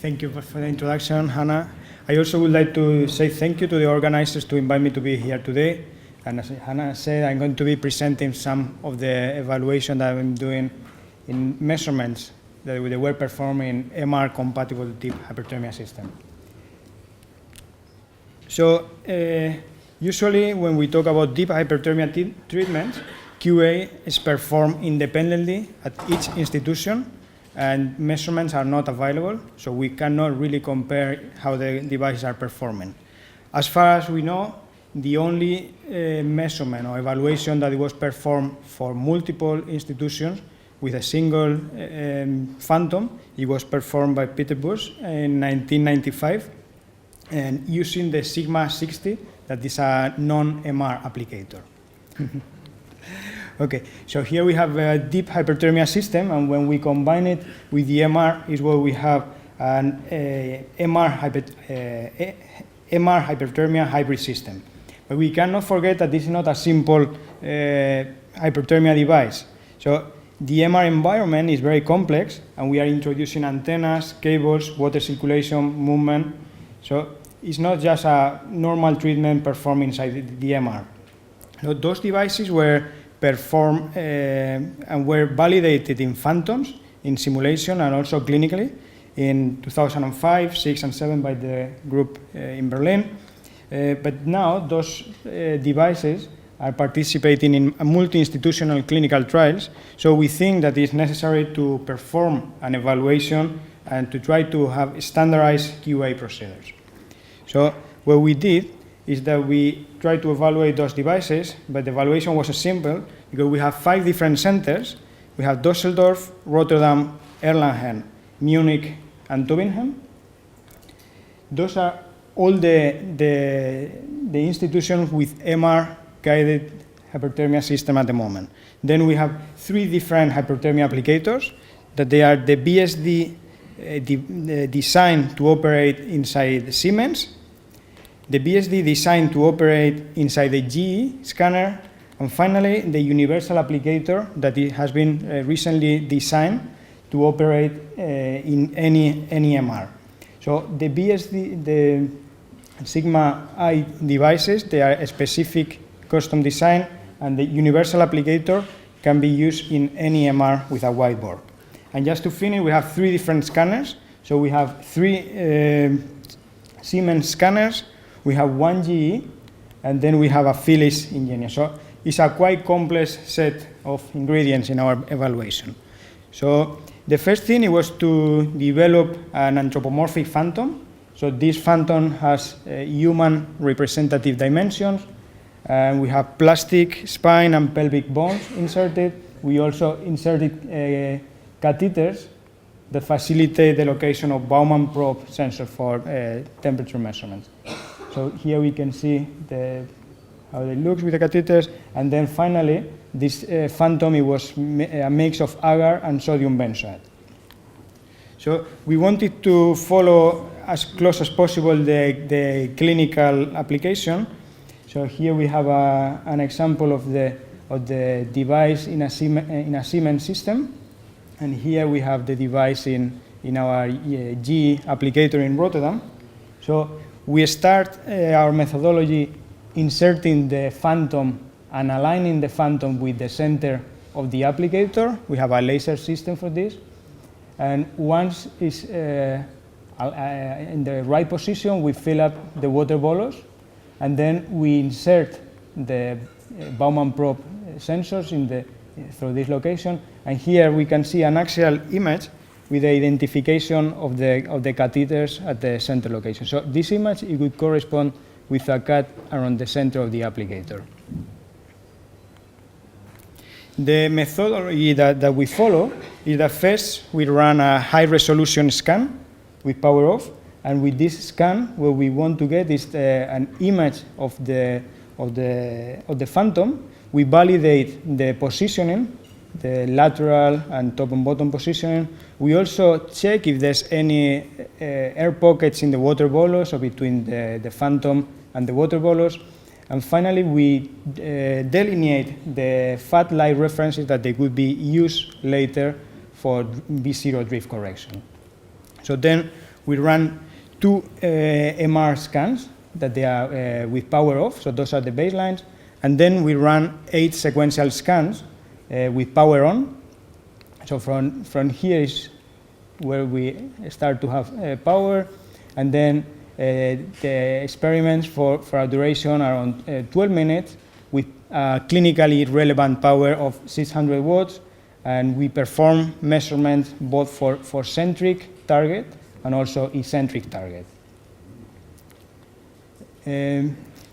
Thank you for the introduction, Hannah. I also would like to say thank you to the organizers to invite me to be here today. And as Hannah said, I'm going to be presenting some of the evaluation that I'm doing in measurements that they were performing in MR-compatible deep hyperthermia system. So usually when we talk about deep hyperthermia treatments, QA is performed independently at each institution, and measurements are not available, so we cannot really compare how the devices are performing. As far as we know, the only measurement or evaluation that was performed for multiple institutions with a single phantom, it was performed by Peter Bush in 1995, and using the Sigma 60, that is a non-MR applicator. Okay, so here we have a deep hyperthermia system, and when we combine it with the MR, is where we have an MR hyperthermia hybrid system. But we cannot forget that this is not a simple hyperthermia device. So the MR environment is very complex, and we are introducing antennas, cables, water circulation, movement. So it's not just a normal treatment performed inside the MR. So those devices were performed and were validated in phantoms, in simulation, and also clinically in 2005, 6, and 7 by the group in Berlin. But now those devices are participating in multi-institutional clinical trials, so we think that it's necessary to perform an evaluation and to try to have standardized QA procedures. So what we did is that we tried to evaluate those devices, but the evaluation was simple because we have 5 different centers. We have Düsseldorf, Rotterdam, Erlangen, Munich, and Tübingen. Those are all the institutions with MR-guided hyperthermia system at the moment. Then we have 3 different hyperthermia applicators, that they are the BSD designed to operate inside Siemens, the BSD designed to operate inside the GE scanner, and finally the universal applicator that it has been recently designed to operate in any MR. So the BSD, the Sigma I devices, they are a specific custom design, and the universal applicator can be used in any MR with a whiteboard. And just to finish, we have 3 different scanners. So we have 3 Siemens scanners, we have 1 GE, and then we have a Philips engineer. So it's a quite complex set of ingredients in our evaluation. So the first thing it was to develop an anthropomorphic phantom. So this phantom has human representative dimensions, and we have plastic spine and pelvic bones inserted. We also inserted catheters that facilitate the location of Baumann probe sensor for temperature measurements. So here we can see how it looks with the catheters, and then finally this phantom, it was a mix of agar and sodium benzoate. So we wanted to follow as close as possible the clinical application. So here we have an example of the device in a Siemens system, and here we have the device in our GE applicator in Rotterdam. So we start our methodology inserting the phantom and aligning the phantom with the center of the applicator. We have a laser system for this. And once it's in the right position, we fill up the water bolus, and then we insert the Baumann probe sensors through this location. And here we can see an axial image with the identification of the catheters at the center location. So this image, it would correspond with a cut around the center of the applicator. The methodology that we follow is that first we run a high-resolution scan with power off, and with this scan, what we want to get is an image of the phantom. We validate the positioning, the lateral and top and bottom positioning. We also check if there's any air pockets in the water bolus or between the phantom and the water bolus. And finally, we delineate the fat light references that they could be used later for V0 drift correction. So then we run 2 MR scans that they are with power off, so those are the baselines, and then we run 8 sequential scans with power on. So from here is where we start to have power, and then the experiments for a duration around 12 minutes with clinically relevant power of 600 watts, and we perform measurements both for centric target and also eccentric target.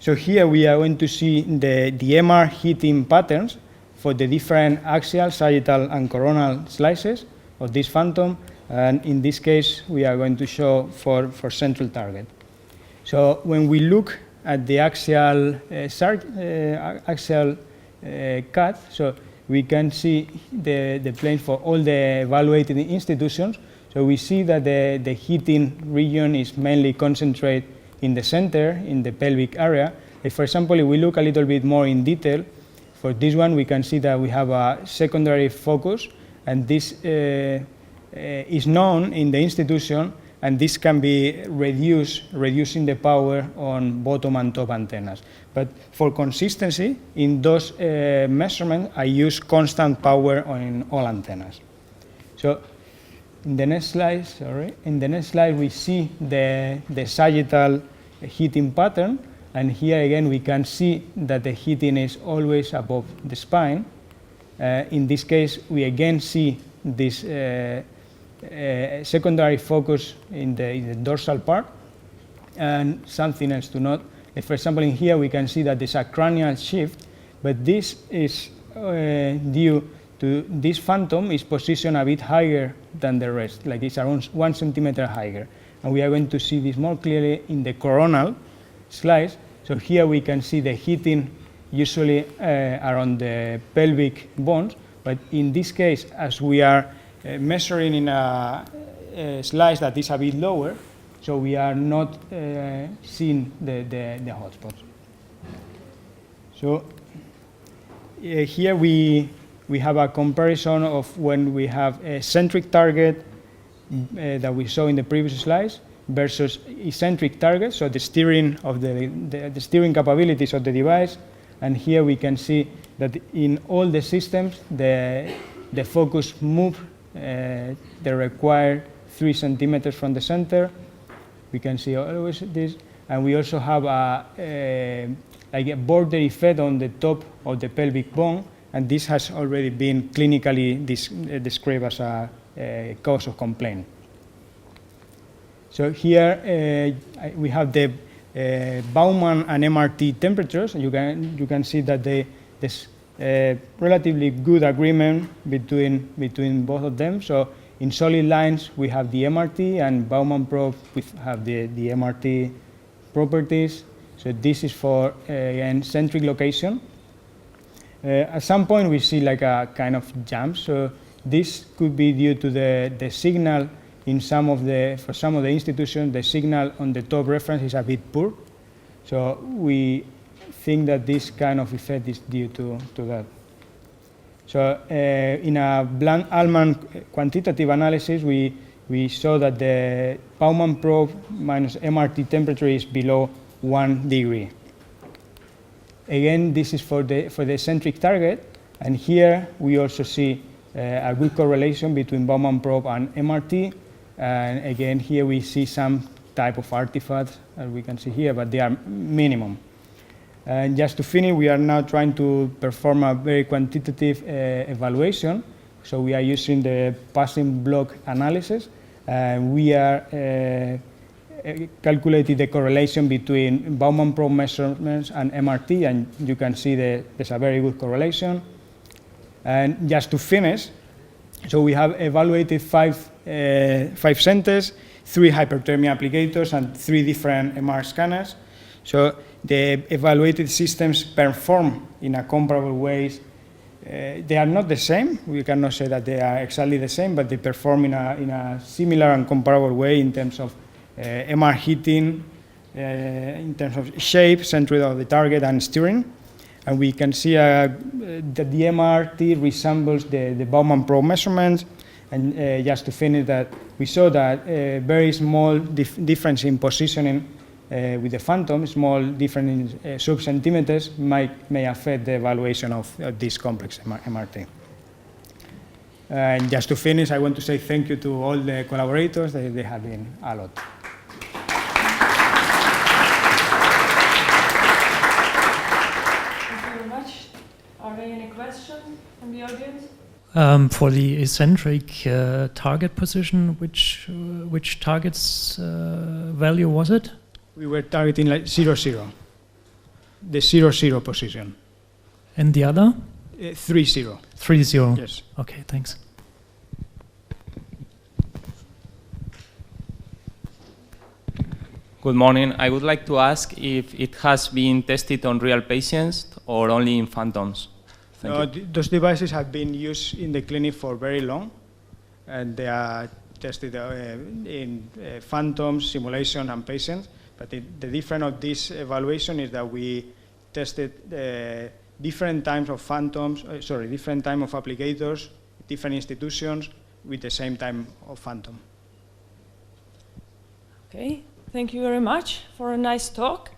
So here we are going to see the MR heating patterns for the different axial, sagittal, and coronal slices of this phantom, and in this case we are going to show for central target. So when we look at the axial cut, so we can see the plane for all the evaluated institutions. So we see that the heating region is mainly concentrated in the center, in the pelvic area. If, for example, if we look a little bit more in detail, for this one we can see that we have a secondary focus, and this is known in the institution, and this can be reducing the power on bottom and top antennas. But for consistency, in those measurements, I use constant power on all antennas. So in the next slide, we see the sagittal heating pattern, and here again we can see that the heating is always above the spine. In this case, we again see this secondary focus in the dorsal part, and something else to note. For example, in here we can see that there's a cranial shift, but this is due to this phantom is positioned a bit higher than the rest, like it's around 1 centimeter higher. And we are going to see this more clearly in the coronal slice. So here we can see the heating usually around the pelvic bones, but in this case, as we are measuring in a slice that is a bit lower, so we are not seeing the hotspots. So here we have a comparison of when we have a centric target that we saw in the previous slides versus eccentric target, so the steering of the steering capabilities of the device. And here we can see that in all the systems, the focus move they require 3 centimeters from the center. We can see always this, and we also have like a border effect on the top of the pelvic bone, and this has already been clinically described as a cause of complaint. So here we have the Baumann and MRT temperatures. You can see that there's relatively good agreement between both of them. So in solid lines we have the MRT, and Baumann probe we have the MRT properties. So this is for again centric location. At some point we see like a kind of jump. So this could be due to the signal in for some of the institutions, the signal on the top reference is a bit poor. So we think that this kind of effect is due to that. So in a Blunt-Ullman quantitative analysis, we saw that the Baumann probe minus MRT temperature is below 1 degree. Again, this is for the centric target, and here we also see a good correlation between Baumann probe and MRT. And again, here we see some type of artifacts, as we can see here, but they are minimum. And just to finish, we are now trying to perform a very quantitative evaluation. So we are using the passing block analysis, and we are calculating the correlation between Baumann probe measurements and MRT, and you can see there's a very good correlation. And just to finish, so we have evaluated five centers, 3 hyperthermia applicators, and 3 different MR scanners. So the evaluated systems perform in a comparable ways. They are not the same. We cannot say that they are exactly the same, but they perform in a similar and comparable way in terms of MR heating, in terms of shape, center of the target, and steering. And we can see that the MRT resembles the Baumann probe measurements, And just to finish that, we saw that very small difference in positioning with the phantom, small difference in sub-centimeters may affect the evaluation of this complex MRT. And just to finish, I want to say thank you to all the collaborators. They have been a lot. Thank you very much. Are there any questions from the audience? For the eccentric target position, which target's value was it? We were targeting like 0, 0. The 0, 0 position. And the other? 3, 0. 3, 0. Yes. Okay, thanks. Good morning. I would like to ask if it has been tested on real patients or only in phantoms. Those devices have been used in the clinic for very long, and they are tested in phantoms, simulation, and patients. But the difference of this evaluation is that we tested different types of phantoms, different type of applicators, different institutions with the same time of phantom. Okay, thank you very much for a nice talk.